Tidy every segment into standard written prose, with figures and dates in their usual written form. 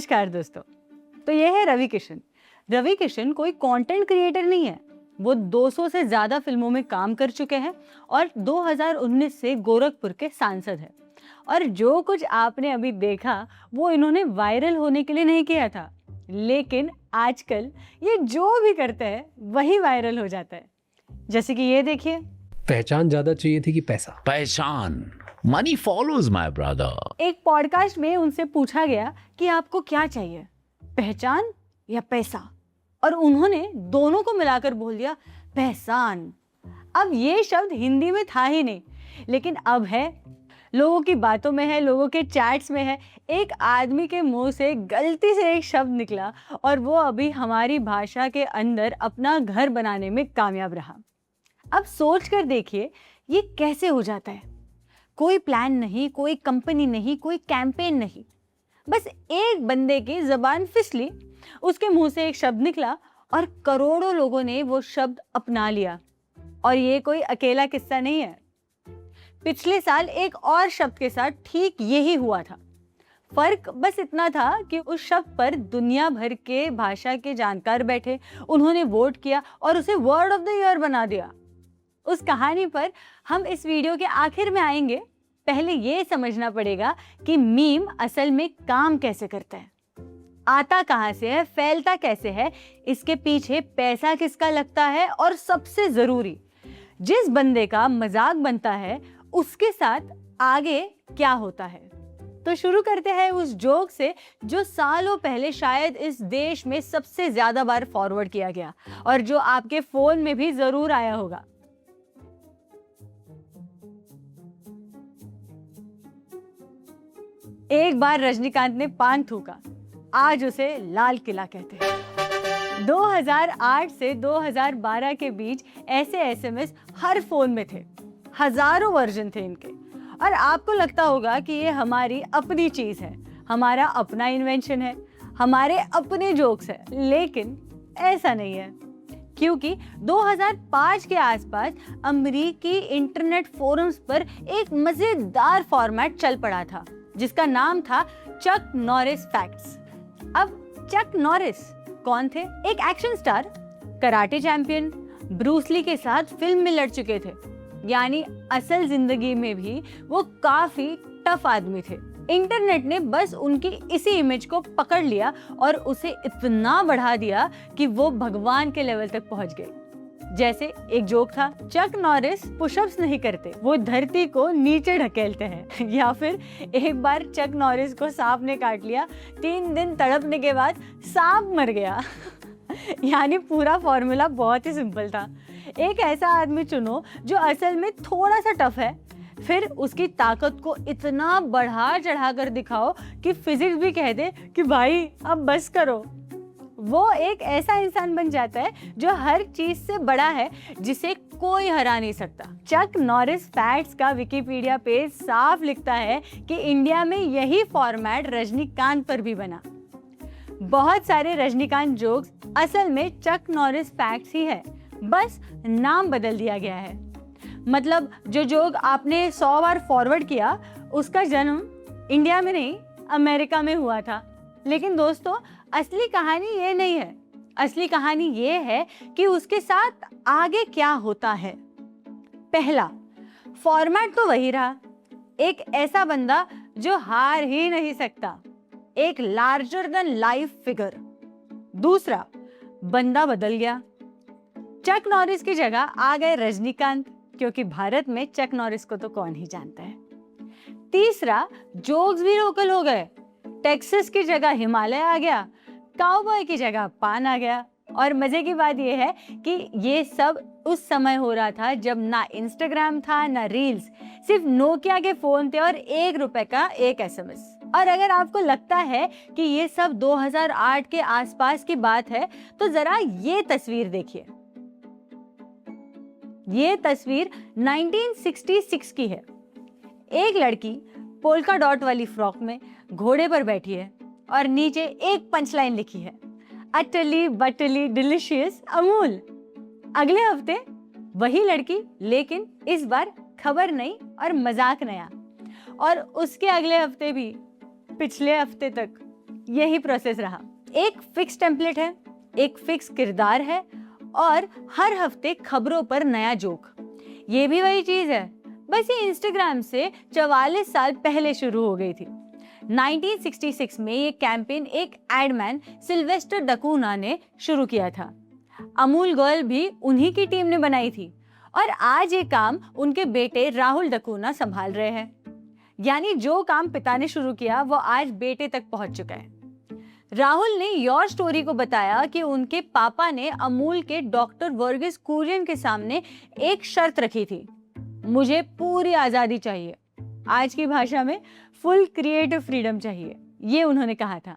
नमस्कार दोस्तों। तो ये है रवि किशन। रवि किशन कोई कंटेंट क्रिएटर नहीं है। वो 200 से ज़्यादा फिल्मों में काम कर चुके हैं और 2019 से गोरखपुर के सांसद हैं। और जो कुछ आपने अभी देखा वो इन्होंने वायरल होने के लिए नहीं किया था, लेकिन आजकल ये जो भी करते हैं वही वायरल हो जाता है। जैसे कि ये देखिए, पहचान ज्यादा चाहिए थी कि पैसा? पहचान, मनी फॉलोज माय ब्रदर। एक पॉडकास्ट में उनसे पूछा गया कि आपको क्या चाहिए, पहचान या पैसा, और उन्होंने दोनों को मिलाकर बोल दिया पहचान। अब ये शब्द हिंदी में था ही नहीं, लेकिन अब है, लोगों की बातों में है, लोगों के चैट्स में है। एक आदमी के मुंह से गलती से एक शब्द निकला और वो अभी हमारी भाषा के अंदर अपना घर बनाने में कामयाब रहा। अब सोच कर देखिए ये कैसे हो जाता है। कोई प्लान नहीं, कोई कंपनी नहीं, कोई कैंपेन नहीं, बस एक बंदे की जबान फिसली, उसके मुंह से एक शब्द निकला और करोड़ों लोगों ने वो शब्द अपना लिया। और ये कोई अकेला किस्सा नहीं है। पिछले साल एक और शब्द के साथ ठीक यही हुआ था। फर्क बस इतना था कि उस शब्द पर दुनिया भर के भाषा के जानकार बैठे, उन्होंने वोट किया और उसे वर्ड ऑफ द ईयर बना दिया। उस कहानी पर हम इस वीडियो के आखिर में आएंगे। पहले ये समझना पड़ेगा कि मीम असल में काम कैसे करता है, आता कहाँ से है, फैलता कैसे है, इसके पीछे पैसा किसका लगता है, और सबसे जरूरी, जिस बंदे का मजाक बनता है उसके साथ आगे क्या होता है। तो शुरू करते हैं उस जोक से जो सालों पहले शायद इस देश में सबसे ज्यादा बार फॉरवर्ड किया गया और जो आपके फोन में भी जरूर आया होगा। एक बार रजनीकांत ने पान थूका, आज उसे लाल किला कहते हैं। 2008 से 2012 के बीच ऐसे एसएमएस हर फोन में थे, हजारों वर्जन थे इनके। और आपको लगता होगा कि ये हमारी अपनी चीज है, हमारा अपना इन्वेंशन है, हमारे अपने जोक्स है, लेकिन ऐसा नहीं है। क्योंकि 2005 के आसपास अमेरिकी इंटरनेट फोरम्स पर एक मजेदार फॉर्मेट चल पड़ा था जिसका नाम था चक नॉरिस फैक्ट्स। अब चक नॉरिस कौन थे? एक action star, karate champion, Bruce Lee के साथ फिल्म में लड़ चुके थे, यानी असल जिंदगी में भी वो काफी टफ आदमी थे। इंटरनेट ने बस उनकी इसी इमेज को पकड़ लिया और उसे इतना बढ़ा दिया कि वो भगवान के लेवल तक पहुंच गए। जैसे एक जोक था, चक नॉरिस पुशअप्स नहीं करते, वो धरती को नीचे ढकेलते हैं। या फिर एक बार चक नॉरिस को सांप ने काट लिया, 3 दिन तड़पने के बाद सांप मर गया। यानी पूरा फॉर्मूला बहुत ही सिंपल था। एक ऐसा आदमी चुनो जो असल में थोड़ा सा टफ है, फिर उसकी ताकत को इतना बढ़ा चढ़ा कर दिखाओ कि फिजिक्स भी कह दे कि भाई अब बस करो। वो एक ऐसा इंसान बन जाता है जो हर चीज से बड़ा है, जिसे कोई हरा नहीं सकता। चक नॉरिस फैक्ट्स का विकिपीडिया पेज साफ लिखता है कि इंडिया में यही फॉर्मेट रजनीकांत पर भी बना। बहुत सारे रजनीकांत जोक्स असल में चक नॉरिस फैक्ट्स ही है, बस नाम बदल दिया गया है। मतलब जो जोक आपने 100 बार फॉरवर्ड किया उसका जन्म इंडिया में नहीं, अमेरिका में हुआ था। लेकिन दोस्तों, असली कहानी ये नहीं है। असली कहानी ये है कि उसके साथ आगे क्या होता है। पहला, फॉर्मेट तो वही रहा, एक ऐसा बंदा जो हार ही नहीं सकता, एक लार्जर देन लाइफ फिगर। दूसरा, बंदा बदल गया, चक नॉरिस की जगह आ गए रजनीकांत, क्योंकि भारत में चक नॉरिस को तो कौन ही जानता है। तीसरा, जोक्स भी लोकल हो गए, टेक्सास की जगह हिमालय आ गया, काउबॉय की जगह पान आ गया। और मजे की बात यह है कि ये सब उस समय हो रहा था जब ना इंस्टाग्राम था ना रील्स, सिर्फ नोकिया के फोन थे और 1 रुपए का एक एसएमएस। और अगर आपको लगता है कि ये सब 2008 के आसपास की बात है तो जरा ये तस्वीर देखिए। ये तस्वीर 1966 की है। एक लड़की पोल्का डॉट वाली फ्रॉक में घोड़े पर बैठी है और नीचे एक पंचलाइन लिखी है, अटली बटली डिलिशियस अमूल। अगले हफ्ते वही लड़की, लेकिन इस बार खबर नहीं और मजाक नया। और उसके अगले हफ्ते भी, पिछले हफ्ते तक यही प्रोसेस रहा। एक फिक्स टेम्पलेट है, एक फिक्स किरदार है और हर हफ्ते खबरों पर नया जोक। ये भी वही चीज है, बस ये इंस्टाग्राम से 44 साल पहले शुरू हो गई थी। 1966 में ये कैंपेन एक एडमैन सिल्वेस्टर डकूना ने शुरू किया था। अमूल गर्ल भी उन्हीं की टीम ने बनाई थी और आज ये काम उनके बेटे राहुल डकूना संभाल रहे हैं। यानी जो काम पिता ने शुरू किया वो आज बेटे तक पहुंच चुका है। राहुल ने योर स्टोरी को बताया कि उनके पापा ने अमूल के डॉक्टर वर्गीस कुरियन के सामने एक शर्त रखी थी, मुझे पूरी आजादी चाहिए, आज की भाषा में फुल क्रिएटिव फ्रीडम चाहिए, ये उन्होंने कहा था।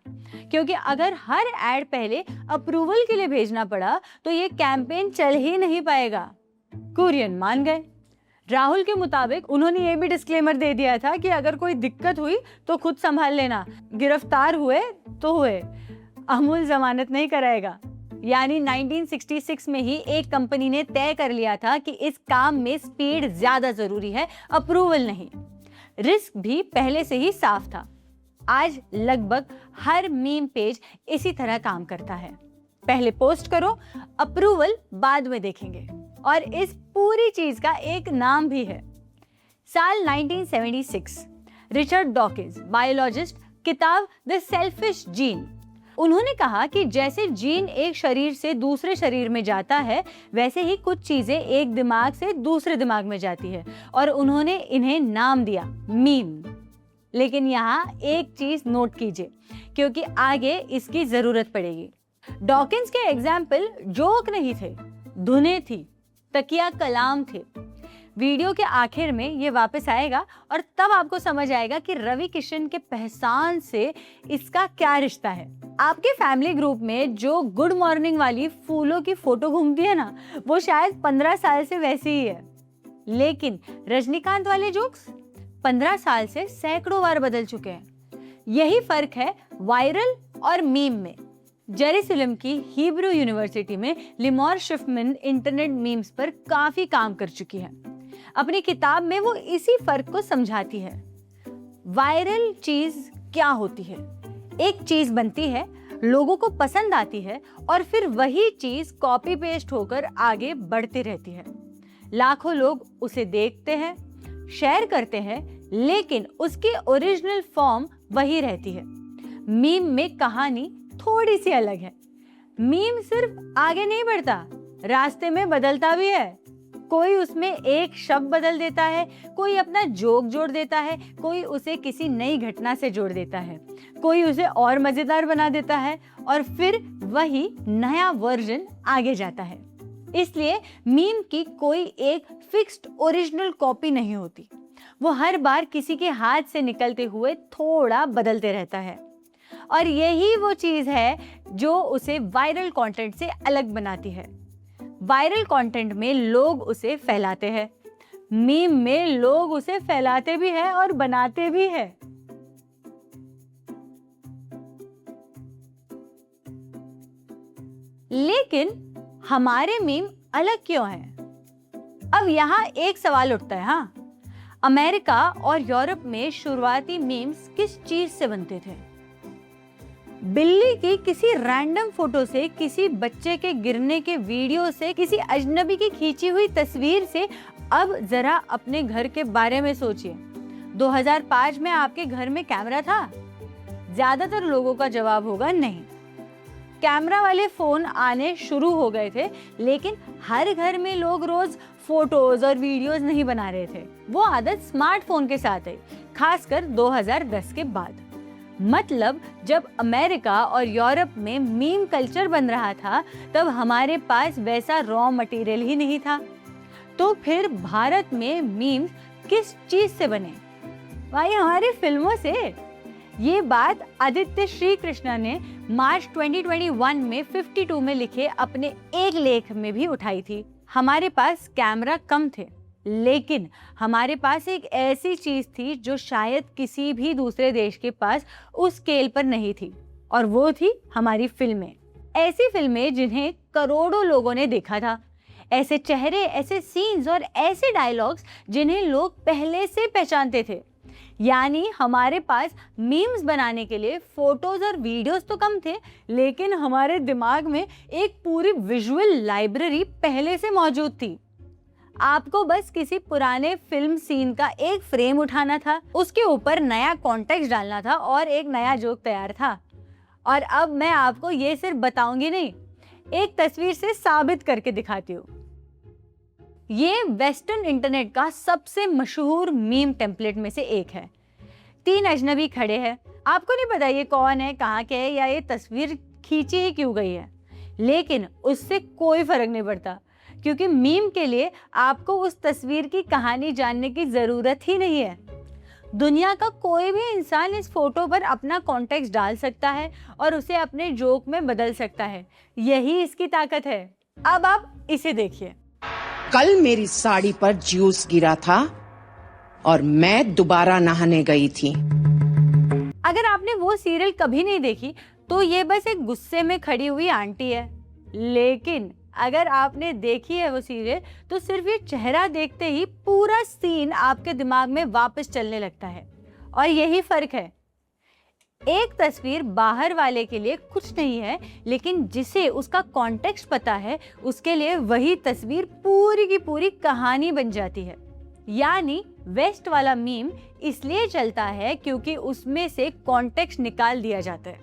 क्योंकि अगर हर एड पहले अप्रूवल के लिए भेजना पड़ा तो ये कैंपेन चल ही नहीं पाएगा। कुरियन मान गए। राहुल के मुताबिक उन्होंने ये भी डिस्क्लेमर दे दिया था कि अगर कोई दिक्कत हुई तो खुद संभाल लेना, गिरफ्तार हुए तो हुए, अमूल जमानत नहीं कराएगा। यानी 1966 में ही एक कंपनी ने तय कर लिया था कि इस काम में स्पीड ज्यादा जरूरी है, अप्रूवल नहीं। रिस्क भी पहले से ही साफ था। आज लगभग हर मीम पेज इसी तरह काम करता है, पहले पोस्ट करो, अप्रूवल बाद में देखेंगे। और इस पूरी चीज का एक नाम भी है। साल 1976 रिचर्ड डॉकिंस, बायोलॉजिस्ट, किताब द सेल्फिश जीन, उन्होंने कहा कि जैसे जीन एक शरीर से दूसरे शरीर में जाता है वैसे ही कुछ चीजें एक दिमाग से दूसरे दिमाग में जाती है और उन्होंने इन्हें नाम दिया मीम। लेकिन यहाँ एक चीज नोट कीजिए क्योंकि आगे इसकी जरूरत पड़ेगी। डॉकिंस के एग्जाम्पल जोक नहीं थे, धुनें थी, तकिया कलाम थे। वीडियो के आखिर में ये वापस आएगा और तब आपको समझ आएगा कि रवि किशन के पहचान से इसका क्या रिश्ता है। आपके फैमिली ग्रुप में जो गुड मॉर्निंग वाली फूलों की फोटो घूमती है ना, वो शायद 15 साल से वैसी ही है। लेकिन रजनीकांत वाले जोक्स 15 साल से सैकड़ों बार बदल चुके हैं। यही फर्क है वायरल और मीम में। जेरूसलम की हिब्रू यूनिवर्सिटी में लिमोर शिफ्टमैन इंटरनेट मीम्स पर काफी काम कर चुकी है। अपनी किताब में वो इसी फर्क को समझाती है। वायरल चीज क्या होती है? एक चीज बनती है, लोगों को पसंद आती है और फिर वही चीज कॉपी पेस्ट होकर आगे बढ़ती रहती है। लाखों लोग उसे देखते हैं, शेयर करते हैं, लेकिन उसकी ओरिजिनल फॉर्म वही रहती है। मीम में कहानी थोड़ी सी अलग है। मीम सिर्फ आगे नहीं बढ़ता, रास्ते में बदलता भी है। कोई उसमें एक शब्द बदल देता है, कोई अपना जोक जोड़ देता है, कोई उसे किसी नई घटना से जोड़ देता है, कोई उसे और मजेदार बना देता है और फिर वही नया वर्जन आगे जाता है। इसलिए मीम की कोई एक फिक्स्ड ओरिजिनल कॉपी नहीं होती, वो हर बार किसी के हाथ से निकलते हुए थोड़ा बदलते रहता है। और यही वो चीज है जो उसे वायरल कंटेंट से अलग बनाती है। वायरल कंटेंट में लोग उसे फैलाते हैं, मीम में लोग उसे फैलाते भी हैं और बनाते भी हैं। लेकिन हमारे मीम अलग क्यों हैं? अब यहाँ एक सवाल उठता है। हाँ, अमेरिका और यूरोप में शुरुआती मीम्स किस चीज से बनते थे? बिल्ली की किसी रैंडम फोटो से, किसी बच्चे के गिरने के वीडियो से, किसी अजनबी की खींची हुई तस्वीर से। अब जरा अपने घर के बारे में सोचिए। 2005 में आपके घर में कैमरा था? ज्यादातर लोगों का जवाब होगा नहीं। कैमरा वाले फोन आने शुरू हो गए थे, लेकिन हर घर में लोग रोज फोटोज और वीडियोस नहीं बना रहे थे। वो आदत स्मार्टफोन के साथ आई, खासकर 2010 के बाद। मतलब जब अमेरिका और यूरोप में मीम कल्चर बन रहा था, तब हमारे पास वैसा रॉ मटेरियल ही नहीं था। तो फिर भारत में मीम्स किस चीज से बने? भाई हमारी फिल्मों से। ये बात आदित्य श्री कृष्णा ने मार्च 2021 में 52 में लिखे अपने एक लेख में भी उठाई थी। हमारे पास कैमरा कम थे, लेकिन हमारे पास एक ऐसी चीज थी जो शायद किसी भी दूसरे देश के पास उस स्केल पर नहीं थी, और वो थी हमारी फिल्में। ऐसी फिल्में जिन्हें करोड़ों लोगों ने देखा था, ऐसे चेहरे, ऐसे सीन्स और ऐसे डायलॉग्स जिन्हें लोग पहले से पहचानते थे। यानी हमारे पास मीम्स बनाने के लिए फोटोज और वीडियोस तो कम थे, लेकिन हमारे दिमाग में एक पूरी विजुअल लाइब्रेरी पहले से मौजूद थी। आपको बस किसी पुराने फिल्म सीन का एक फ्रेम उठाना था, उसके ऊपर नया कॉन्टेक्स्ट डालना था और एक नया जोक तैयार था। और अब मैं आपको ये सिर्फ बताऊंगी नहीं, एक तस्वीर से साबित करके दिखाती हूँ। ये वेस्टर्न इंटरनेट का सबसे मशहूर मीम टेम्पलेट में से एक है। 3 अजनबी खड़े हैं, आपको नहीं पता ये कौन है, कहाँ के है, या ये तस्वीर खींची ही क्यों गई है, लेकिन उससे कोई फर्क नहीं पड़ता, क्योंकि मीम के लिए आपको उस तस्वीर की कहानी जानने की जरूरत ही नहीं है। दुनिया का कोई भी इंसान इस फोटो पर अपना कॉन्टेक्स्ट डाल सकता है और उसे अपने जोक में बदल सकता है। यही इसकी ताकत है। अब आप इसे देखिए। कल मेरी साड़ी पर जूस गिरा था और मैं दोबारा नहाने गई थी। अगर आपने वो सीरियल कभी नहीं देखी तो ये बस एक गुस्से में खड़ी हुई आंटी है, लेकिन अगर आपने देखी है वो सीरियल तो सिर्फ ये चेहरा देखते ही पूरा सीन आपके दिमाग में वापस चलने लगता है। और यही फर्क है। एक तस्वीर बाहर वाले के लिए कुछ नहीं है, लेकिन जिसे उसका कॉन्टेक्स्ट पता है उसके लिए वही तस्वीर पूरी की पूरी कहानी बन जाती है। यानी वेस्ट वाला मीम इसलिए चलता है क्योंकि उसमें से कॉन्टेक्स्ट निकाल दिया जाता है,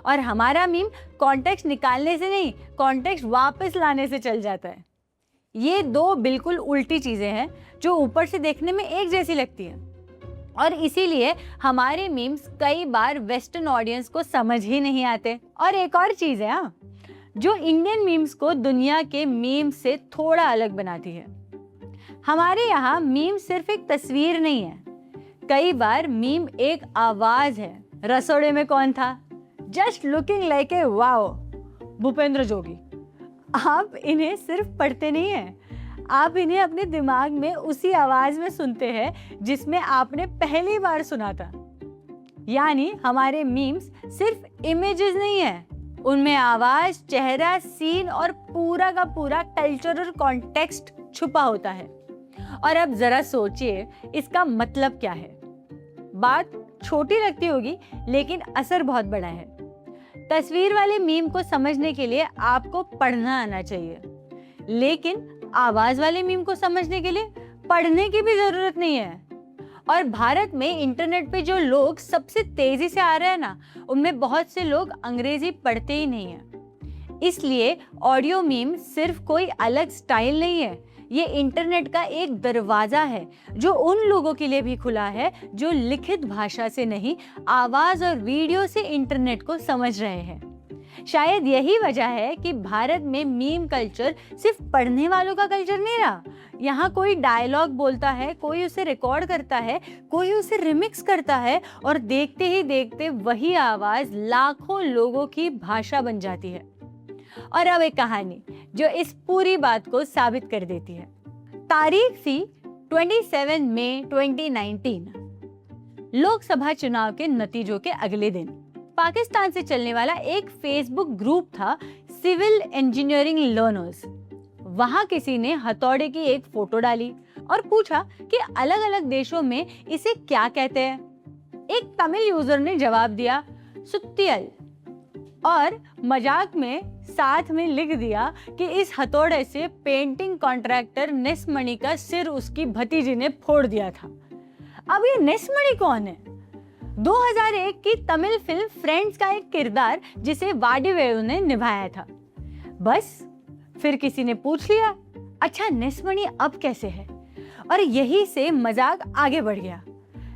और हमारा मीम कॉन्टेक्स्ट निकालने से नहीं, कॉन्टेक्स्ट वापस लाने से चल जाता है। ये 2 बिल्कुल उल्टी चीजें हैं जो ऊपर से देखने में एक जैसी लगती हैं, और इसीलिए हमारे मीम्स कई बार वेस्टर्न ऑडियंस को समझ ही नहीं आते। और एक और चीज है जो इंडियन मीम्स को दुनिया के मीम्स से थोड़ा अलग बनाती है। हमारे यहाँ मीम सिर्फ एक तस्वीर नहीं है, कई बार मीम एक आवाज है। रसोड़े में कौन था, just looking like a wow, Bhupendra Jogi. आप इन्हें सिर्फ पढ़ते नहीं हैं, आप इन्हें अपने दिमाग में उसी आवाज में सुनते हैं जिसमें आपने पहली बार सुना था। यानी हमारे मीम्स सिर्फ इमेजेस नहीं है, उनमें आवाज, चेहरा, सीन और पूरा का पूरा कल्चरल कॉन्टेक्स्ट छुपा होता है। और अब जरा सोचिए इसका मतलब क्या है। बात छोटी लगती होगी लेकिन असर बहुत बड़ा है। तस्वीर वाले मीम को समझने के लिए आपको पढ़ना आना चाहिए, लेकिन आवाज वाले मीम को समझने के लिए पढ़ने की भी जरूरत नहीं है। और भारत में इंटरनेट पे जो लोग सबसे तेजी से आ रहे हैं ना, उनमें बहुत से लोग अंग्रेजी पढ़ते ही नहीं है। इसलिए ऑडियो मीम सिर्फ कोई अलग स्टाइल नहीं है, ये इंटरनेट का एक दरवाजा है जो उन लोगों के लिए भी खुला है जो लिखित भाषा से नहीं, आवाज और वीडियो से इंटरनेट को समझ रहे हैं। शायद यही वजह है कि भारत में मीम कल्चर सिर्फ पढ़ने वालों का कल्चर नहीं रहा। यहाँ कोई डायलॉग बोलता है, कोई उसे रिकॉर्ड करता है, कोई उसे रिमिक्स करता है, और देखते ही देखते वही आवाज लाखों लोगों की भाषा बन जाती है। और अब एक कहानी जो इस पूरी बात को साबित कर देती है। तारीख थी 27 मई 2019। लोकसभा चुनाव के नतीजों के अगले दिन पाकिस्तान से चलने वाला एक फेसबुक ग्रुप था, सिविल इंजीनियरिंग लर्नर्स। वहां किसी ने हथौड़े की एक फोटो डाली और पूछा कि अलग अलग देशों में इसे क्या कहते हैं। एक तमिल यूजर ने जवाब दिया, सुत्तियल, और मजाक में साथ में लिख दिया कि इस हथौड़े से पेंटिंग कॉन्ट्रैक्टर नेस्मणि का सिर उसकी भतीजी ने फोड़ दिया था। अब ये नेस्मणि कौन है? 2001 की तमिल फिल्म फ्रेंड्स का एक किरदार जिसे वाडिवेलु ने निभाया था। बस फिर किसी ने पूछ लिया, अच्छा नेस्मणि अब कैसे है? और यही से मजाक आगे बढ़ गया।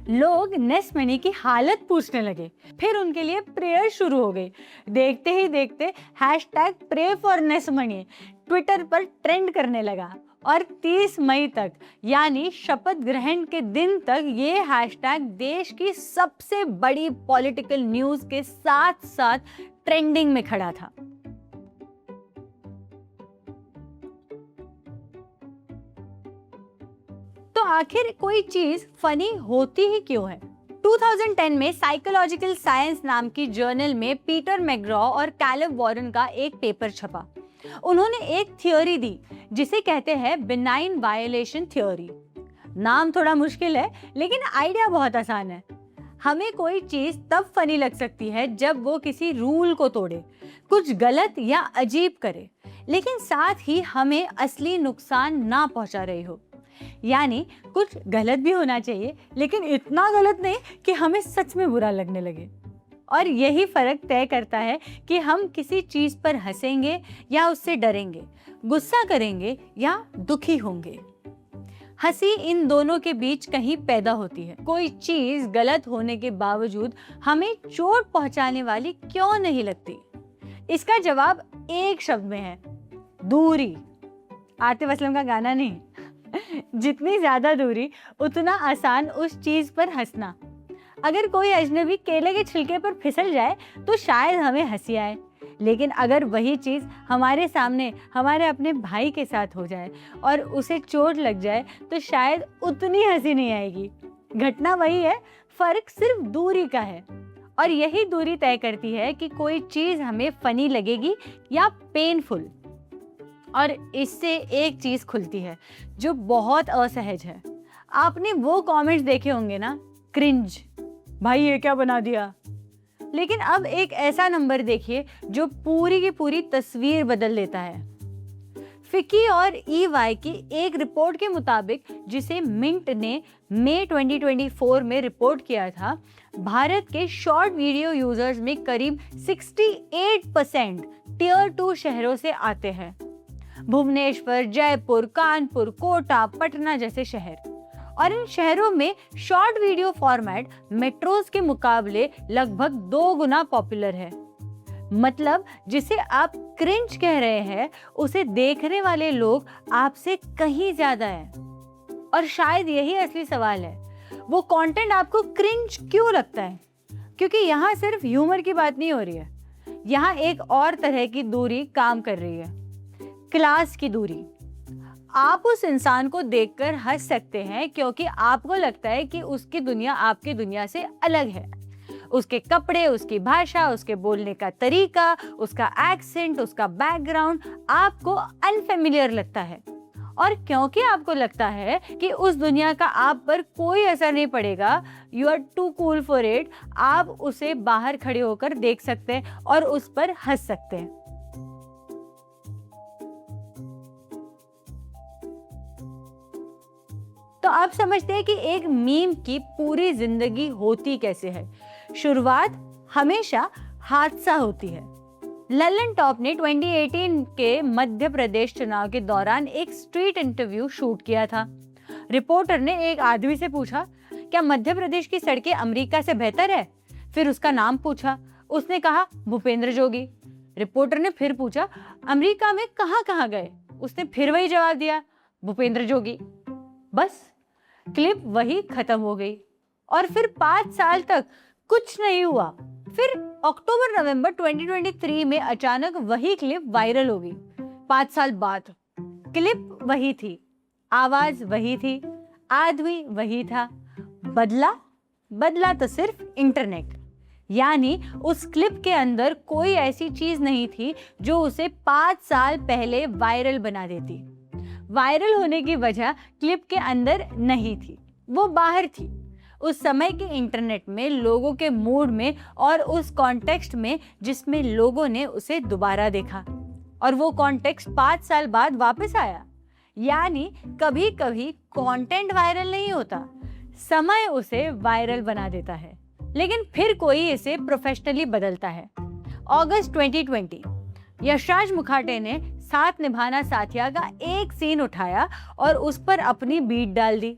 लोग नेस्मणि की हालत पूछने लगे, फिर उनके लिए प्रेयर शुरू हो गई। देखते ही देखते #प्रे फॉर नेस्मणि ट्विटर पर ट्रेंड करने लगा, और 30 मई तक यानी शपथ ग्रहण के दिन तक ये हैशटैग देश की सबसे बड़ी पॉलिटिकल न्यूज के साथ साथ ट्रेंडिंग में खड़ा था। तो आखिर कोई चीज फनी होती ही क्यों है? 2010 में साइकोलॉजिकल साइंस नाम की जर्नल में पीटर मैकग्रॉ और कैलेब वॉरेन का एक पेपर छपा। उन्होंने एक थ्योरी दी जिसे कहते हैं बिनाइन वायोलेशन थ्योरी। नाम थोड़ा मुश्किल है लेकिन आइडिया बहुत आसान है। हमें कोई चीज तब फनी लग सकती है जब वो किसी रूल को तोड़े, कुछ गलत या अजीब करे, लेकिन साथ ही हमें असली नुकसान ना पहुंचा रही हो। यानी कुछ गलत भी होना चाहिए लेकिन इतना गलत नहीं कि हमें सच में बुरा लगने लगे। और यही फर्क तय करता है कि हम किसी चीज पर हंसेंगे या उससे डरेंगे, गुस्सा करेंगे या दुखी होंगे। हंसी इन दोनों के बीच कहीं पैदा होती है। कोई चीज गलत होने के बावजूद हमें चोट पहुंचाने वाली क्यों नहीं लगती? इसका जवाब एक शब्द में है, दूरी। आतिफ असलम का गाना नहीं। जितनी ज्यादा दूरी उतना आसान उस चीज पर हंसना। अगर कोई अजनबी केले के छिलके पर फिसल जाए तो शायद हमें हंसी आए, लेकिन अगर वही चीज हमारे सामने हमारे अपने भाई के साथ हो जाए और उसे चोट लग जाए तो शायद उतनी हंसी नहीं आएगी। घटना वही है, फर्क सिर्फ दूरी का है। और यही दूरी तय करती है कि कोई चीज हमें फनी लगेगी या पेनफुल। और इससे एक चीज खुलती है जो बहुत असहज है। आपने वो कमेंट्स देखे होंगे ना, क्रिंज, भाई ये क्या बना दिया। लेकिन अब एक ऐसा नंबर देखिए जो पूरी की पूरी तस्वीर बदल देता है। फिकी और EY की एक रिपोर्ट के मुताबिक, जिसे मिंट ने मई 2024 में रिपोर्ट किया था, भारत के शॉर्ट वीडियो यूजर्स में करीब 68% टियर 2 शहरों से आते हैं। भुवनेश्वर, जयपुर, कानपुर, कोटा, पटना जैसे शहर। और इन शहरों में शॉर्ट वीडियो फॉर्मेट मेट्रोज के मुकाबले लगभग 2 गुना पॉपुलर है। मतलब जिसे आप क्रिंज कह रहे हैं, उसे देखने वाले लोग आपसे कहीं ज्यादा हैं। और शायद यही असली सवाल है, वो कंटेंट आपको क्रिंज क्यों लगता है? क्योंकि यहाँ सिर्फ ह्यूमर की बात नहीं हो रही है, यहाँ एक और तरह की दूरी काम कर रही है, क्लास की दूरी। आप उस इंसान को देखकर हंस सकते हैं क्योंकि आपको लगता है कि उसकी दुनिया आपकी दुनिया से अलग है। उसके कपड़े, उसकी भाषा, उसके बोलने का तरीका, उसका एक्सेंट, उसका बैकग्राउंड आपको अनफेमिलियर लगता है। और क्योंकि आपको लगता है कि उस दुनिया का आप पर कोई असर नहीं पड़ेगा, you are too cool for it, आप उसे बाहर खड़े होकर देख सकते हैं और उस पर हंस सकते हैं। तो आप समझते हैं कि एक मीम की पूरी जिंदगी होती कैसे है। शुरुआत हमेशा हादसा होती है। ललन टॉप ने 2018 के मध्य प्रदेश चुनाव के दौरान एक स्ट्रीट इंटरव्यू शूट किया था। रिपोर्टर ने एक आदमी से पूछा, क्या मध्य प्रदेश की सड़कें अमेरिका से बेहतर है? फिर उसका नाम पूछा। उसने कहा, भूपेंद्र जोगी। रिपोर्टर ने फिर पूछा, अमेरिका में कहाँ गए? उसने फिर वही जवाब दिया, भूपेंद्र जोगी। बस क्लिप वही खत्म हो गई। और फिर 5 साल तक कुछ नहीं हुआ। फिर अक्टूबर-नवंबर 2023 में अचानक वही क्लिप वायरल हो गई। 5 साल बाद क्लिप वही थी, आवाज वही थी, आदमी वही था। बदला तो सिर्फ इंटरनेट। यानी उस क्लिप के अंदर कोई ऐसी चीज नहीं थी जो उसे 5 साल पहले वायरल बना देती। वायरल होने की वजह क्लिप के अंदर नहीं थी, वो बाहर थी। उस समय के इंटरनेट में, लोगों के मूड में और उस कॉन्टेक्स्ट में जिसमें लोगों ने उसे दोबारा देखा। और वो कॉन्टेक्स्ट 5 साल बाद वापस आया। यानी कभी कभी कंटेंट वायरल नहीं होता, समय उसे वायरल बना देता है। लेकिन फिर कोई इसे प्रोफेशनली बदलता है। अगस्त 2020 यशराज मुखाटे ने साथ निभाना साथिया का एक सीन उठाया और उस पर अपनी बीट डाल दी।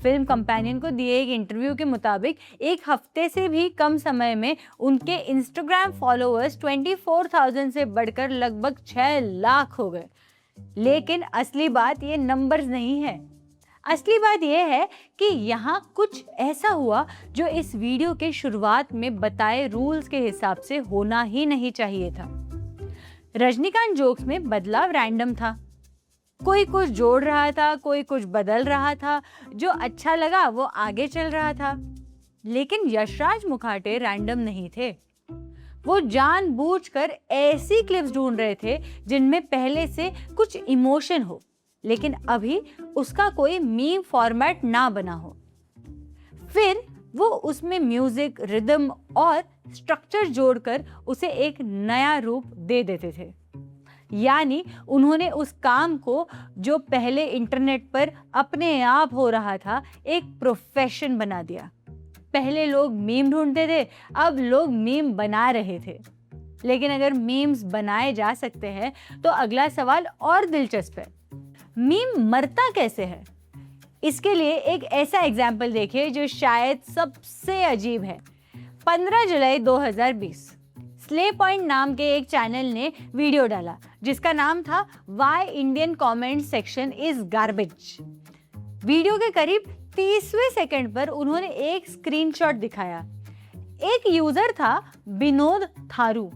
फिल्म कंपेनियन को दिए एक इंटरव्यू के मुताबिक 1 हफ्ते से भी कम समय में उनके इंस्टाग्राम फॉलोअर्स 24,000 से बढ़कर लगभग 6 लाख हो गए। लेकिन असली बात ये नंबर्स नहीं है। असली बात यह है कि यहाँ कुछ ऐसा हुआ जो इस वीडियो के शुरुआत में बताए रूल्स के हिसाब से होना ही नहीं चाहिए था। रजनीकांत जोक्स में बदलाव रैंडम था। कोई कुछ जोड़ रहा था, कोई कुछ बदल रहा था, जो अच्छा लगा वो आगे चल रहा था। लेकिन यशराज मुखाटे रैंडम नहीं थे। वो जानबूझकर ऐसी क्लिप्स ढूंढ रहे थे जिनमें पहले से कुछ इमोशन हो, लेकिन अभी उसका कोई मीम फॉर्मेट ना बना हो। फिर वो उसमें म्यूजिक, रिदम और स्ट्रक्चर जोड़कर उसे एक नया रूप दे देते थे। यानी उन्होंने उस काम को, जो पहले इंटरनेट पर अपने आप हो रहा था, एक प्रोफेशन बना दिया। पहले लोग मीम ढूंढते थे, अब लोग मीम बना रहे थे। लेकिन अगर मीम्स बनाए जा सकते हैं तो अगला सवाल और दिलचस्प है, मीम मरता कैसे है? इसके लिए एक ऐसा एग्जाम्पल देखिए जो शायद सबसे अजीब है। 15 जुलाई 2020 स्ले पॉइंट नाम के एक चैनल ने वीडियो डाला जिसका नाम था why Indian comment section is garbage. Video के करीब 30वें सेकंड पर उन्होंने एक स्क्रीनशॉट दिखाया। एक यूजर था विनोद थारू।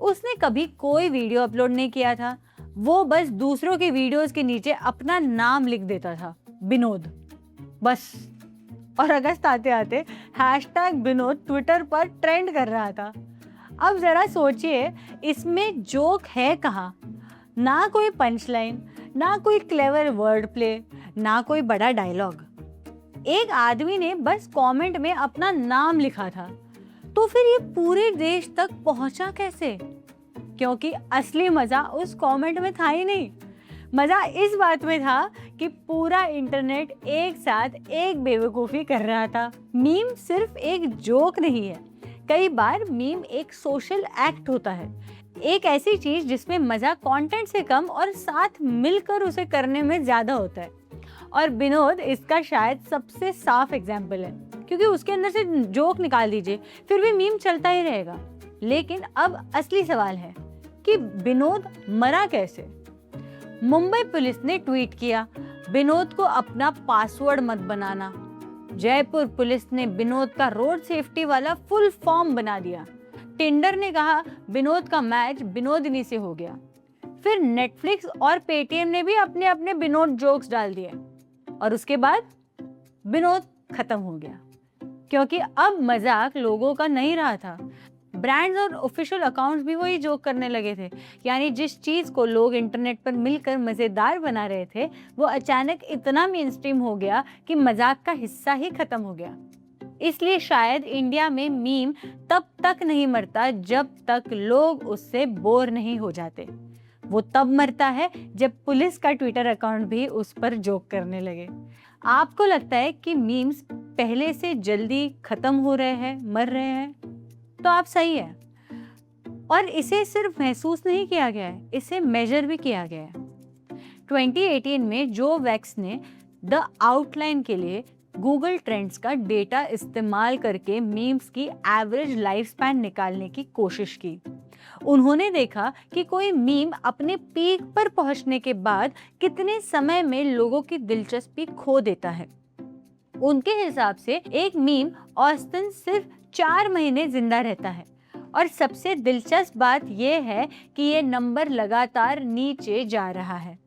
उसने कभी कोई वीडियो अपलोड नहीं किया था, वो बस दूसरों के वीडियोस के नीचे अपना नाम लिख देता था, विनोद, बस। और अगस्त आते आते हैशटैग विनोद ट्विटर पर ट्रेंड कर रहा था। अब जरा सोचिए, इसमें जोक है कहाँ? ना कोई पंचलाइन, ना कोई क्लेवर वर्ड प्ले, ना कोई बड़ा डायलॉग। एक आदमी ने बस कमेंट में अपना नाम लिखा था। तो फिर ये पूरे देश तक पहुंचा कैसे? क्योंकि असली मजा उस कमेंट में था ही नहीं। मजा इस बात में था कि पूरा इंटरनेट एक साथ एक बेवकूफ़ी कर रहा था। मीम सिर्फ एक जोक नहीं है, कई बार मीम एक सोशल एक्ट होता है, एक ऐसी चीज जिसमें मजा कंटेंट से कम और साथ मिलकर उसे करने में ज्यादा होता है। और विनोद इसका शायद सबसे साफ एग्जाम्पल है, क्योंकि उसके अंदर से जोक निकाल दीजिए फिर भी मीम चलता ही रहेगा। लेकिन अब असली सवाल है कि विनोद मरा कैसे? मुंबई पुलिस ने ट्वीट किया, विनोद को अपना पासवर्ड मत बनाना। जयपुर पुलिस ने विनोद का रोड सेफ्टी वाला फुल फॉर्म बना दिया। टिंडर ने कहा विनोद का मैच विनोदिनी से हो गया। फिर नेटफ्लिक्स और पेटीएम ने भी अपने अपने विनोद जोक्स डाल दिए और उसके बाद विनोद खत्म हो गया, क्योंकि अब मजाक लोगों का नहीं रहा था। ब्रांड्स और ऑफिशियल अकाउंट्स भी वही जोक करने लगे थे। यानी जिस चीज को लोग इंटरनेट पर मिलकर मजेदार बना रहे थे, वो अचानक इतना मेनस्ट्रीम हो गया कि मजाक का हिस्सा ही खत्म हो गया। इसलिए शायद इंडिया में मीम तब तक नहीं मरता जब तक लोग उससे बोर नहीं हो जाते। वो तब मरता है जब पुलिस का ट्विटर अकाउंट भी उस पर जोक करने लगे। आपको लगता है कि मीम्स पहले से जल्दी खत्म हो रहे हैं, मर रहे हैं? तो आप सही है। और इसे सिर्फ महसूस नहीं किया गया है, इसे मेजर भी किया गया है। 2018 में जो वैक्स ने द आउटलाइन के लिए गूगल ट्रेंड्स का डेटा इस्तेमाल करके मीम्स की एवरेज लाइफ स्पैन निकालने की कोशिश की। उन्होंने देखा कि कोई मीम अपने पीक पर पहुंचने के बाद कितने समय में लोगों की दिलचस्पी खो देता है। उनके हिसाब से एक मीम औसतन सिर्फ 4 महीने जिंदा रहता है। और सबसे दिलचस्प बात यह है कि ये नंबर लगातार नीचे जा रहा है।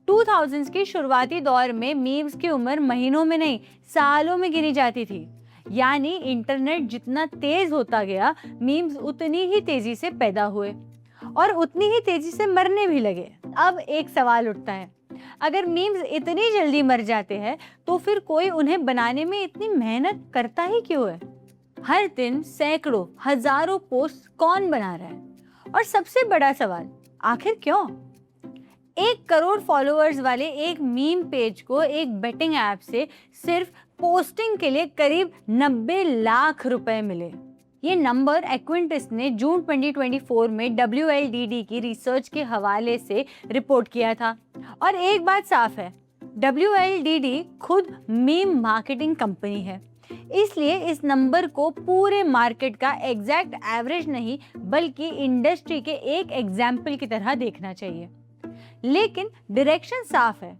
2000s के शुरुआती दौर में मीम्स की उम्र महीनों में नहीं, सालों में गिनी जाती थी। यानी इंटरनेट जितना तेज होता गया, मीम्स उतनी ही तेजी से पैदा हुए और उतनी ही तेजी से मरने भी लगे। अब एक सवाल उठता है, अगर मीम्स इतनी जल्दी मर जाते हैं तो फिर कोई उन्हें बनाने में इतनी मेहनत करता ही क्यों है? हर दिन सैकड़ों, हजारों पोस्ट कौन बना रहा है? और सबसे बड़ा सवाल, आखिर क्यों? 1 करोड़ फॉलोअर्स वाले एक मीम पेज को एक बेटिंग ऐप से सिर्फ पोस्टिंग के लिए करीब 90 लाख रुपए मिले। ये नंबर एक्विंटिस ने जून 2024 में WLDD की रिसर्च के हवाले से रिपोर्ट किया था। और एक बात साफ है, WLDD खुद मीम मार्केटिंग कंपनी है, इसलिए इस नंबर को पूरे मार्केट का एग्जैक्ट एवरेज नहीं बल्कि इंडस्ट्री के एक एग्जाम्पल की तरह देखना चाहिए। लेकिन डायरेक्शन साफ है।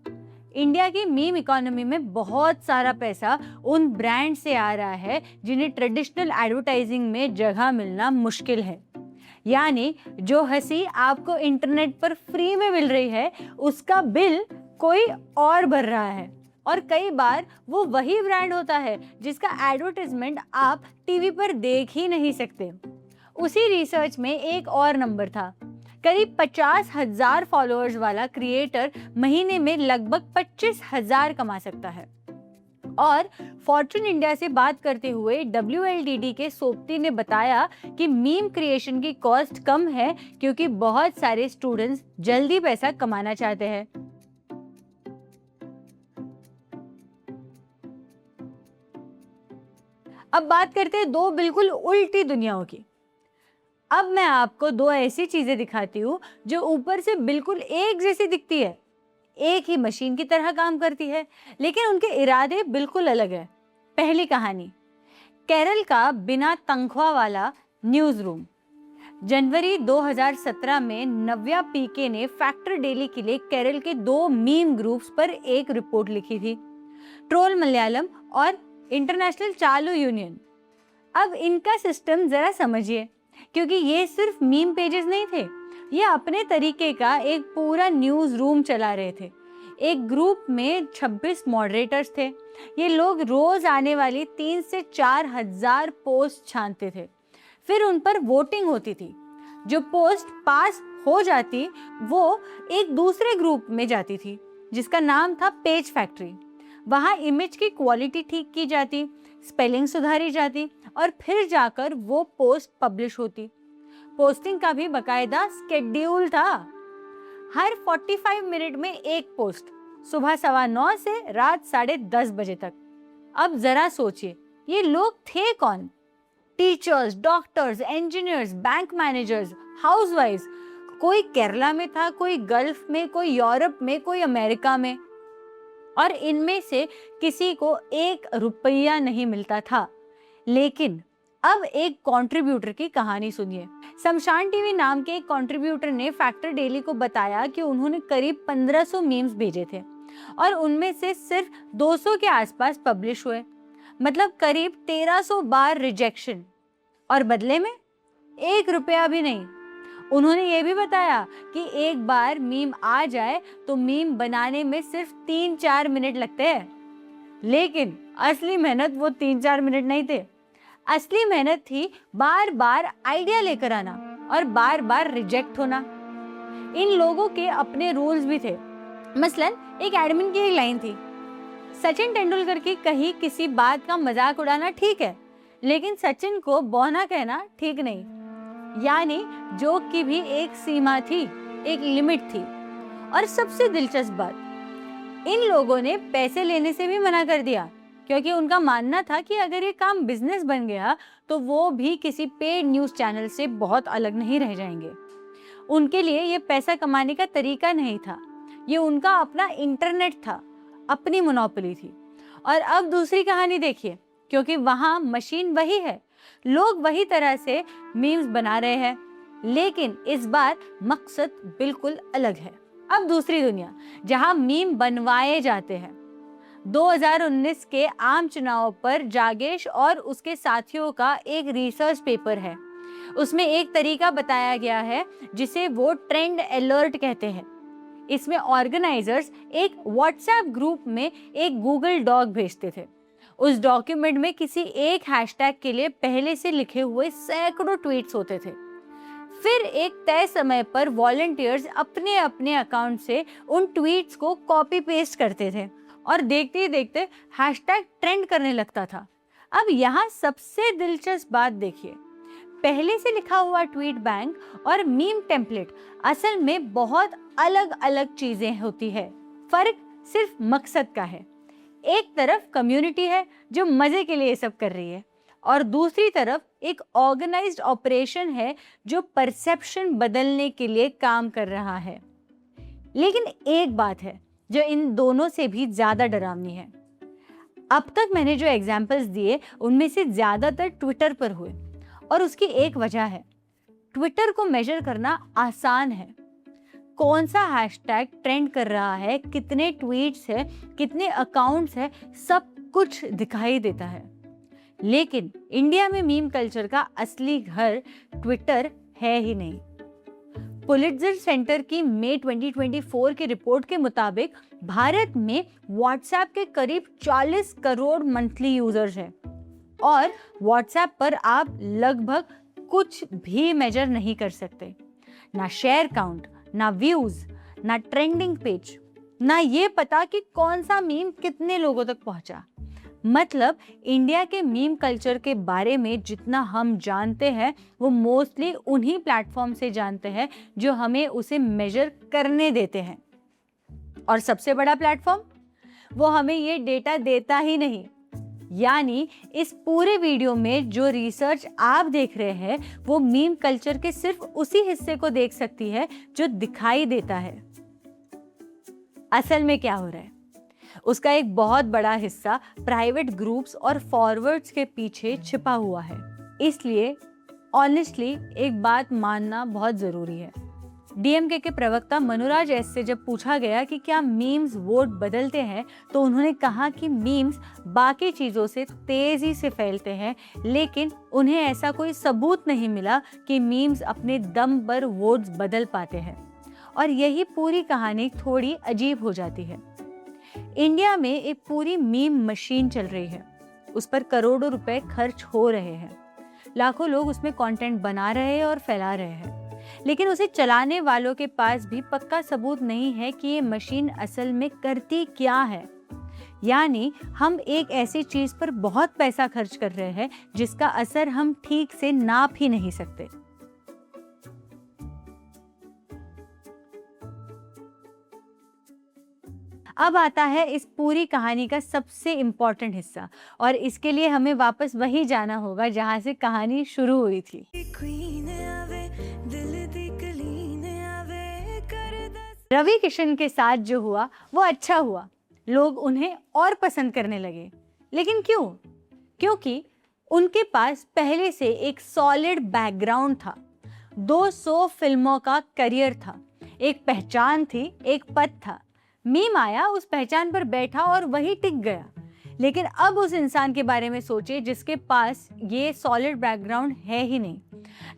इंडिया की मीम इकोनॉमी में बहुत सारा पैसा उन ब्रांड से आ रहा है जिन्हें ट्रेडिशनल एडवर्टाइजिंग में जगह मिलना मुश्किल है। यानी जो हंसी आपको इंटरनेट पर फ्री में मिल रही है, उसका बिल कोई और भर रहा है। और कई बार वो वही ब्रांड होता है जिसका एडवर्टाइजमेंट आप टीवी पर देख ही नहीं सकते। उसी रिसर्च में एक और नंबर था, करीब 50,000 फॉलोअर्स वाला क्रिएटर महीने में लगभग 25,000 कमा सकता है। और फॉर्च्यून इंडिया से बात करते हुए WLDD के सोपती ने बताया कि मीम क्रिएशन की कॉस्ट कम है क्योंकि बहुत सारे स्टूडेंट्स जल्दी पैसा कमाना चाहते हैं। अब बात करते हैं दो बिल्कुल उल्टी दुनियाओं की। अब मैं आपको दो ऐसी चीजें दिखाती हूँ जो ऊपर से बिल्कुल एक जैसी दिखती है, एक ही मशीन की तरह काम करती है, लेकिन उनके इरादे बिल्कुल अलग है। पहली कहानी, केरल का बिना तनख्वाह वाला न्यूज रूम। जनवरी 2017 में नव्या पीके ने फैक्टर डेली के लिए केरल के दो मीम ग्रुप्स पर एक रिपोर्ट लिखी थी, ट्रोल मलयालम और इंटरनेशनल चालू यूनियन। अब इनका सिस्टम जरा समझिए, क्योंकि ये सिर्फ मीम पेजेस नहीं थे, ये अपने तरीके का एक पूरा न्यूज रूम चला रहे थे। एक ग्रुप में 26 मॉडरेटर्स थे। ये लोग रोज आने वाली 3 से 4 हजार पोस्ट छानते थे, फिर उन पर वोटिंग होती थी। जो पोस्ट पास हो जाती वो एक दूसरे ग्रुप में जाती थी जिसका नाम था पेज फैक्ट्री। वहाँ इमेज की क्वालिटी ठीक की जाती, स्पेलिंग सुधारी जाती और फिर जाकर वो पोस्ट पब्लिश होती। पोस्टिंग का भी बकायदा स्केड्यूल था। हर 45 मिनट में एक पोस्ट, सुबह 9:15 से रात 10:30 बजे तक। अब जरा सोचिए, ये लोग थे कौन? Teachers, doctors, engineers, bank managers, हाउसवाइफ्स। कोई केरला में था, कोई गल्फ में, कोई यूरोप में, कोई अमेरिका में। और इनमें से किसी को 1 रुपया नहीं मिलता था। लेकिन अब एक कंट्रीब्यूटर की कहानी सुनिए। शमशान टीवी नाम के एक कंट्रीब्यूटर ने फैक्टर डेली को बताया कि उन्होंने करीब 1500 मीम्स भेजे थे और उनमें से सिर्फ 200 के आसपास पब्लिश हुए, मतलब करीब 1300 बार रिजेक्शन, और बदले में 1 रुपया भी नहीं। उन्होंने ये भी बताया कि एक बार मीम आ जाए तो मीम बनाने में सिर्फ 3-4 मिनट लगते हैं, लेकिन असली मेहनत वो 3-4 मिनट नहीं थे। असली मेहनत थी बार बार आइडिया लेकर आना और बार बार रिजेक्ट होना। इन लोगों के अपने रूल्स भी थे। मसलन एक एडमिन की एक लाइन थी, सचिन तेंदुलकर की कही किसी बात का मजाक उड़ाना ठीक है, लेकिन सचिन को बौना कहना ठीक नहीं। यानी जोक की भी एक सीमा थी, एक लिमिट थी। और सबसे दिलचस्प बात, इन लोगों ने पैसे लेने से भी मना कर दिया, क्योंकि उनका मानना था कि अगर ये काम बिजनेस बन गया तो वो भी किसी पेड न्यूज चैनल से बहुत अलग नहीं रह जाएंगे। उनके लिए ये पैसा कमाने का तरीका नहीं था, ये उनका अपना इंटरनेट था, अपनी मोनोपोली थी। और अब दूसरी कहानी देखिए, क्योंकि वहाँ मशीन वही है, लोग वही तरह से मीम्स बना रहे हैं, लेकिन इस बार मकसद बिल्कुल अलग है। अब दूसरी दुनिया, जहाँ मीम बनवाए जाते हैं। 2019 के आम चुनाव पर जागेश और उसके साथियों का एक रिसर्च पेपर है। उसमें एक तरीका बताया गया है जिसे वो ट्रेंड अलर्ट कहते हैं। इसमें ऑर्गेनाइजर्स एक व्हाट्सएप ग्रुप में एक गूगल डॉक भेजते थे। उस डॉक्यूमेंट में किसी एक हैशटैग के लिए पहले से लिखे हुए सैकड़ों ट्वीट्स होते थे। फिर एक तय समय पर वॉलंटियर्स अपने अपने अकाउंट से उन ट्वीट्स को कॉपी पेस्ट करते थे और देखते ही देखते हैशटैग ट्रेंड करने लगता था। अब यहाँ सबसे दिलचस्प बात देखिए, पहले से लिखा हुआ ट्वीट बैंक और मीम टेम्पलेट असल में बहुत अलग अलग चीजें होती है। फर्क सिर्फ मकसद का है। एक तरफ कम्युनिटी है जो मजे के लिए ये सब कर रही है, और दूसरी तरफ एक ऑर्गेनाइज्ड ऑपरेशन है जो परसेप्शन बदलने के लिए काम कर रहा है। लेकिन एक बात है जो इन दोनों से भी ज्यादा डरावनी है। अब तक मैंने जो एग्जाम्पल्स दिए उनमें से ज्यादातर ट्विटर पर हुए, और उसकी एक वजह है, ट्विटर को मेजर करना आसान है। कौन सा हैशटैग ट्रेंड कर रहा है, कितने ट्वीट्स है, कितने अकाउंट्स है, सब कुछ दिखाई देता है। लेकिन इंडिया में मीम कल्चर का असली घर ट्विटर है ही नहीं। पुलिट्जर सेंटर की मई 2024 की रिपोर्ट के मुताबिक भारत में व्हाट्सएप के करीब 40 करोड़ मंथली यूजर्स हैं, और व्हाट्सएप पर आप लगभग कुछ भी मेजर नहीं कर सकते। ना शेयर काउंट, ना व्यूज, ना ट्रेंडिंग पेज, ना ये पता कि कौन सा मीम कितने लोगों तक पहुंचा। मतलब इंडिया के मीम कल्चर के बारे में जितना हम जानते हैं वो मोस्टली उन्हीं प्लेटफॉर्म से जानते हैं जो हमें उसे मेजर करने देते हैं। और सबसे बड़ा प्लेटफॉर्म, वो हमें ये डेटा देता ही नहीं। यानी इस पूरे वीडियो में जो रिसर्च आप देख रहे हैं वो मीम कल्चर के सिर्फ उसी हिस्से को देख सकती है जो दिखाई देता है। असल में क्या हो रहा है, उसका एक बहुत बड़ा हिस्सा प्राइवेट ग्रुप्स और फॉरवर्ड्स के पीछे छिपा हुआ है। इसलिए ऑनेस्टली एक बात मानना बहुत जरूरी है। डीएमके के प्रवक्ता मनुराज एस से जब पूछा गया कि क्या मीम्स वोट बदलते हैं, तो उन्होंने कहा कि मीम्स बाकी चीज़ों से तेज़ी से फैलते हैं, लेकिन उन्हें ऐसा कोई सबूत नहीं मिला कि मीम्स अपने दम पर वोट्स बदल पाते हैं। और यही पूरी कहानी थोड़ी अजीब हो जाती है। इंडिया में एक पूरी मीम मशीन चल रही है, उस पर करोड़ों रुपए खर्च हो रहे हैं, लाखों लोग उसमें कंटेंट बना रहे हैं और फैला रहे हैं, लेकिन उसे चलाने वालों के पास भी पक्का सबूत नहीं है कि ये मशीन असल में करती क्या है। यानी हम एक ऐसी चीज पर बहुत पैसा खर्च कर रहे हैं जिसका असर हम ठीक से नाप ही नहीं सकते। अब आता है इस पूरी कहानी का सबसे इम्पोर्टेंट हिस्सा, और इसके लिए हमें वापस वही जाना होगा जहां से कहानी शुरू हुई थी। रवि किशन के साथ जो हुआ वो अच्छा हुआ, लोग उन्हें और पसंद करने लगे। लेकिन क्यों? क्योंकि उनके पास पहले से एक सॉलिड बैकग्राउंड था, 200 फिल्मों का करियर था, एक पहचान थी, एक पद था। मीम आया, उस पहचान पर बैठा और वही टिक गया। लेकिन अब उस इंसान के बारे में सोचिए जिसके पास ये सॉलिड बैकग्राउंड है ही नहीं,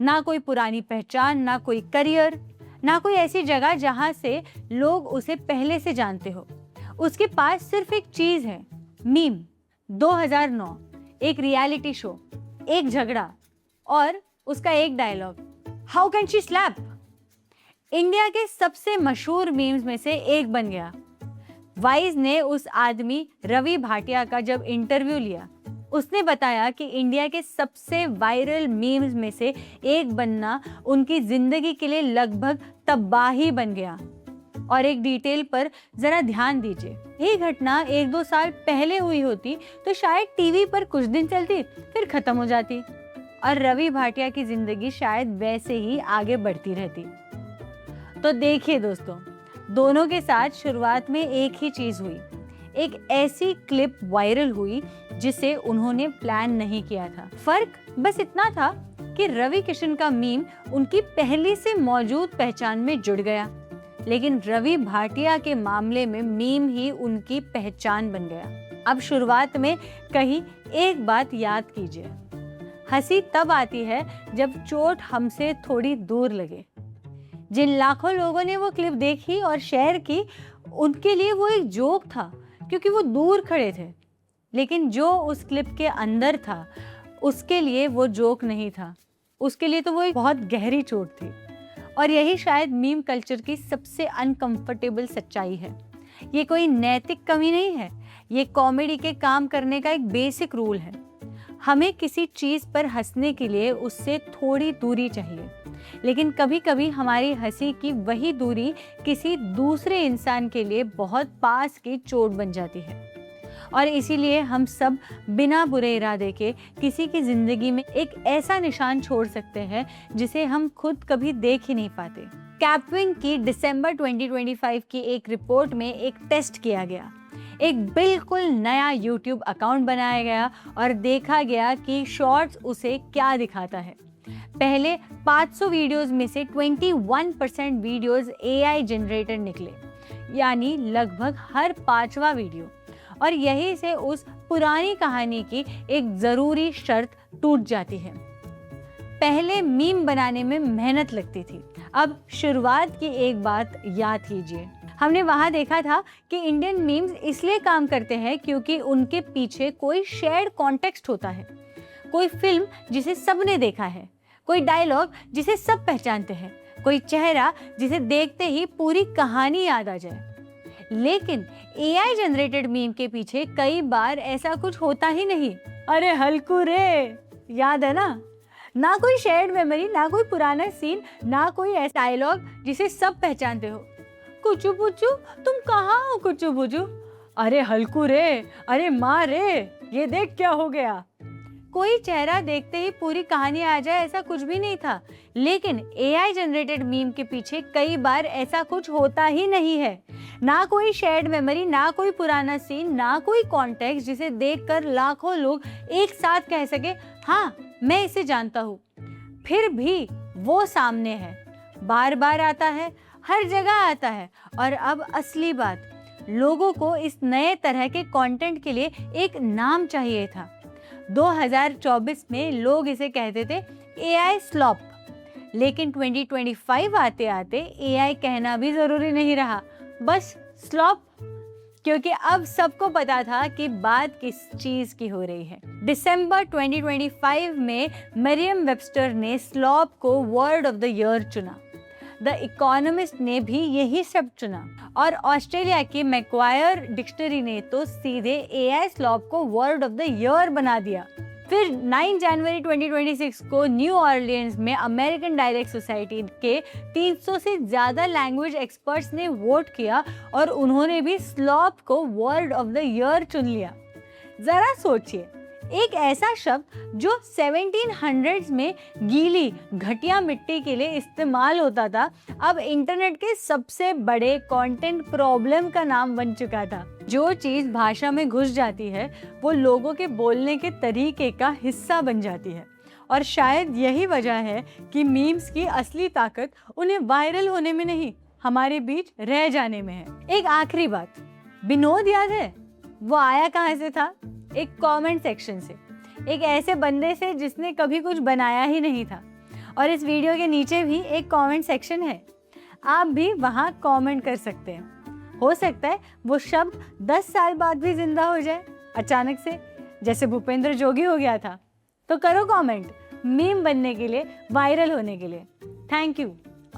ना कोई पुरानी पहचान, ना कोई करियर, ना कोई ऐसी जगह जहां से लोग उसे पहले से जानते हो। उसके पास सिर्फ एक चीज है, मीम। 2009, एक रियलिटी शो, एक झगड़ा और उसका एक dialogue, how can she slap. India के सबसे मशहूर मीम्स में से एक बन गया। वाइज ने उस आदमी रवि भाटिया का जब इंटरव्यू लिया, उसने बताया कि इंडिया के सबसे वायरल मीम्स में से एक बनना उनकी जिंदगी के लिए लगभग तबाही बन गया। और एक डिटेल पर जरा ध्यान दीजिए, ये घटना 1-2 साल पहले हुई होती तो शायद टीवी पर कुछ दिन चलती, फिर खत्म हो जाती और रवि भाटिया की जिंदगी शायद वैसे ही आगे बढ़ती रहती। तो देखिए दोस्तों, दोनों के साथ शुरुआत में एक ही चीज हुई, एक ऐसी क्लिप वायरल हुई जिसे उन्होंने प्लान नहीं किया था। फर्क बस इतना था कि रवि किशन का मीम उनकी पहले से मौजूद पहचान में जुड़ गया, लेकिन रवि भाटिया के मामले में मीम ही उनकी पहचान बन गया। अब शुरुआत में कहीं एक बात याद कीजिए, हंसी तब आती है जब चोट हमसे थोड़ी दूर लगे। जिन लाखों लोगों ने वो क्लिप देखी और शेयर की, उनके लिए वो एक जोक था क्योंकि वो दूर खड़े थे, लेकिन जो उस क्लिप के अंदर था उसके लिए वो जोक नहीं था, उसके लिए तो वो एक बहुत गहरी चोट थी। और यही शायद मीम कल्चर की सबसे अनकंफर्टेबल सच्चाई है। ये कोई नैतिक कमी नहीं है, ये कॉमेडी के काम करने का एक बेसिक रूल है। हमें किसी चीज़ पर हंसने के लिए उससे थोड़ी दूरी चाहिए, लेकिन कभी कभी हमारी हंसी की वही दूरी किसी दूसरे इंसान के लिए बहुत पास की चोट बन जाती है। और इसीलिए हम सब बिना बुरे इरादे के किसी की जिंदगी में एक ऐसा निशान छोड़ सकते हैं जिसे हम खुद कभी देख ही नहीं पाते। कैपविंग की दिसंबर 2025 की एक रिपोर्ट में एक टेस्ट किया गया। एक बिल्कुल नया YouTube अकाउंट बनाया गया और देखा गया कि शॉर्ट्स उसे क्या दिखाता है। पहले 500 वीडियोस में से 21% वीडियोस AI जनरेटर निकले, यानी लगभग हर 5वां वीडियो। और यही से उस पुरानी कहानी की एक जरूरी शर्त टूट जाती है। पहले मीम बनाने में मेहनत लगती थी, अब शुरुआत की एक बात याद कीजिए। हमने वहां देखा था कि इंडियन मीम्स इसलिए काम करते हैं क्योंकि उनके पीछे कोई शेयर्ड कॉन्टेक्स्ट होता है, कोई फिल्म जिसे सबने देखा है, कोई डायलॉग जिसे सब पहचानते हैं, कोई चेहरा जिसे देखते ही पूरी कहानी याद आ जाए। लेकिन AI जनरेटेड मीम के पीछे कई बार ऐसा कुछ होता ही नहीं। अरे हल्कू रे, याद है ना? ना कोई शेयर्ड मेमोरी, ना कोई पुराना सीन, ना कोई ऐसा डायलॉग जिसे सब पहचानते हो। कुचू पुचू, तुम कहाँ हो कुचू पुचू? अरे हल्कू रे, अरे माँ रे, ये देख क्या हो गया। कोई चेहरा देखते ही पूरी कहानी आ जाए, ऐसा कुछ भी नहीं था। लेकिन AI जनरेटेड मीम के पीछे कई बार ऐसा कुछ होता ही नहीं है। ना कोई शेयर्ड मेमोरी, ना कोई पुराना सीन, ना कोई कॉन्टेक्स्ट जिसे देखकर लाखों लोग एक साथ कह सके, हाँ मैं इसे जानता हूँ। फिर भी वो सामने है, बार बार आता है, हर जगह आता है। और अब असली बात, लोगों को इस नए तरह के कंटेंट के लिए एक नाम चाहिए था। 2024 में लोग इसे कहते थे AI स्लॉप। लेकिन 2025 आते आते AI कहना भी जरूरी नहीं रहा, बस स्लॉप, क्योंकि अब सबको पता था कि बात किस चीज की हो रही है। दिसंबर 2025 में मरियम वेबस्टर ने स्लॉप को वर्ड ऑफ द ईयर चुना। द इकोनॉमिस्ट ने भी यही शब्द चुना और ऑस्ट्रेलिया की मैक्वायर डिक्शनरी ने तो सीधे AI स्लॉप को वर्ड ऑफ द ईयर बना दिया। फिर 9 जनवरी 2026 को न्यू ऑरलियंस में अमेरिकन डायलेक्ट सोसाइटी के 300 से ज़्यादा लैंग्वेज एक्सपर्ट्स ने वोट किया और उन्होंने भी स्लॉप को वर्ड ऑफ द ईयर चुन लिया। ज़रा सोचिए, एक ऐसा शब्द जो 1700s में गीली घटिया मिट्टी के लिए इस्तेमाल होता था, अब इंटरनेट के सबसे बड़े कंटेंट प्रॉब्लम का नाम बन चुका था। जो चीज़ भाषा में घुस जाती है वो लोगों के बोलने के तरीके का हिस्सा बन जाती है। और शायद यही वजह है कि मीम्स की असली ताकत उन्हें वायरल होने में नहीं, हमारे बीच रह जाने में है। एक आखिरी बात, विनोद याद है? वो आया कहाँ से था? एक कमेंट सेक्शन से, एक ऐसे बंदे से जिसने कभी कुछ बनाया ही नहीं था। और इस वीडियो के नीचे भी एक कमेंट सेक्शन है, आप भी वहाँ कमेंट कर सकते हैं। हो सकता है वो शब्द 10 साल बाद भी जिंदा हो जाए अचानक से, जैसे भूपेंद्र जोगी हो गया था। तो करो कमेंट, मीम बनने के लिए, वायरल होने के लिए। Thank you.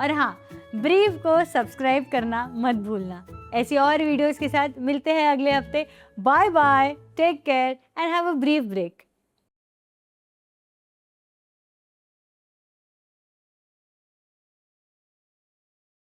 और हाँ, ब्रीफ को सब्सक्राइब करना मत भूलना। ऐसी और वीडियोस के साथ मिलते हैं अगले हफ्ते। Bye bye, take care and have a brief break.